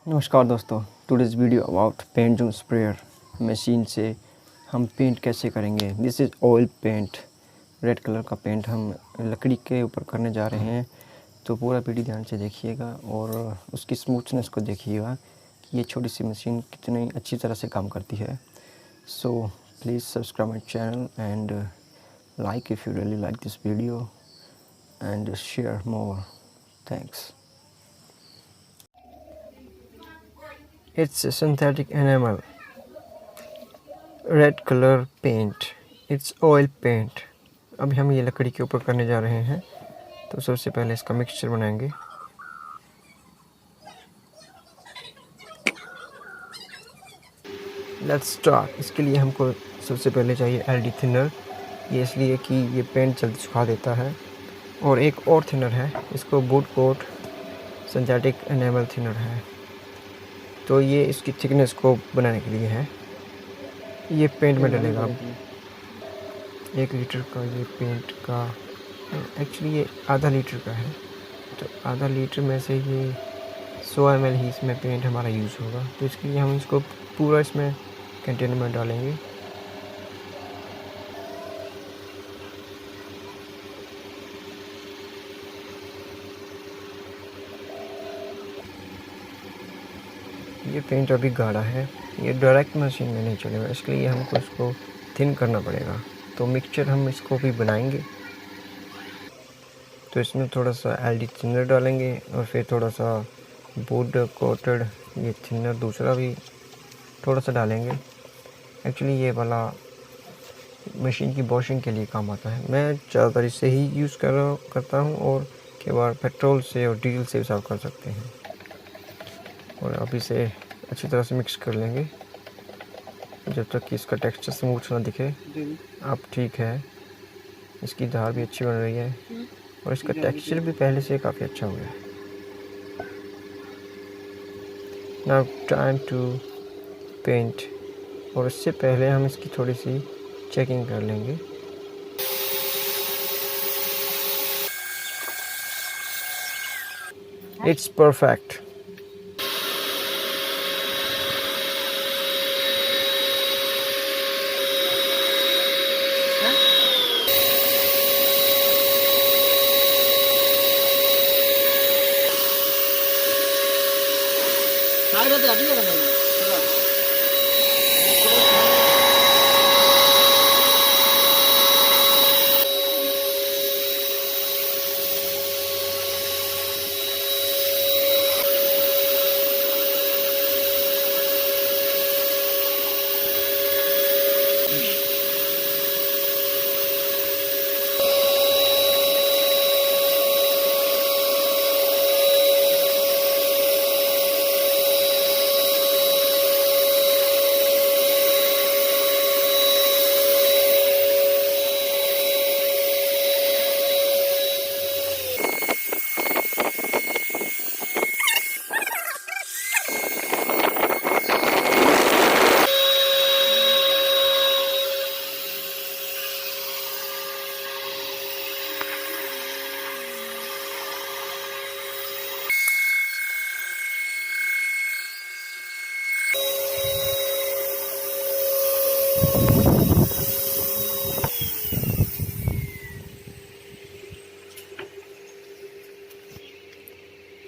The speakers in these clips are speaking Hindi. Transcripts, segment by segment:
नमस्कार दोस्तों, today's video about paint zone sprayer machine से हम पेंट कैसे करेंगे। This is oil paint, red colour का पेंट हम लकड़ी के ऊपर करने जा रहे हैं। तो पूरा वीडियो ध्यान से देखिएगा और उसकी स्मूथनेस को देखिएगा कि ये छोटी सी मशीन कितनी अच्छी तरह से काम करती है। So please subscribe my channel and like if you really like this video and share more. Thanks. It's a synthetic enamel, red color paint. It's oil paint. अभी हम ये लकड़ी के ऊपर करने जा रहे हैं, तो सबसे पहले इसका मिक्सचर बनाएंगे। Let's start. इसके लिए हमको सबसे पहले चाहिए एलडी थिनर। ये इसलिए कि ये पेंट जल्दी सुखा देता है। और एक और थिनर है, इसको wood coat synthetic enamel thinner है। तो ये इसकी थिकनेस को बनाने के लिए है। ये पेंट में डलेगा। 1 लीटर का ये पेंट का एक्चुअली ये आधा लीटर का है, तो आधा लीटर में से ये 100 ml ही इसमें पेंट हमारा यूज़ होगा। तो इसके लिए हम इसको पूरा इसमें कंटेनर में डालेंगे। ये पेंट अभी गाढ़ा है, ये डायरेक्ट मशीन में नहीं चलेगा, इसलिए हमको इसको थिन करना पड़ेगा। तो मिक्सचर हम इसको भी बनाएंगे। तो इसमें थोड़ा सा एलडी थिनर डालेंगे और फिर थोड़ा सा वुड कोटेड ये थिनर दूसरा भी थोड़ा सा डालेंगे। एक्चुअली ये वाला मशीन की वॉशिंग के लिए काम आता है। मैं ज़्यादातर इसे ही यूज़ करता हूँ और कई बार पेट्रोल से और डीजल से भी साफ कर सकते हैं। और अब इसे अच्छी तरह से मिक्स कर लेंगे जब तक कि इसका टेक्सचर स्मूथ ना दिखे। अब ठीक है, इसकी धार भी अच्छी बन रही है और इसका टेक्सचर भी पहले से काफ़ी अच्छा हो गया है। Now time to paint. और इससे पहले हम इसकी थोड़ी सी चेकिंग कर लेंगे। It's perfect.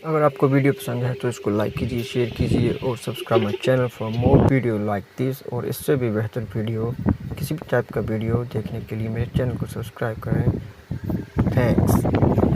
अगर आपको वीडियो पसंद है तो इसको लाइक कीजिए, शेयर कीजिए और subscribe my channel for more video like this. और इससे भी बेहतर वीडियो, किसी भी टाइप का वीडियो देखने के लिए मेरे चैनल को सब्सक्राइब करें। थैंक्स।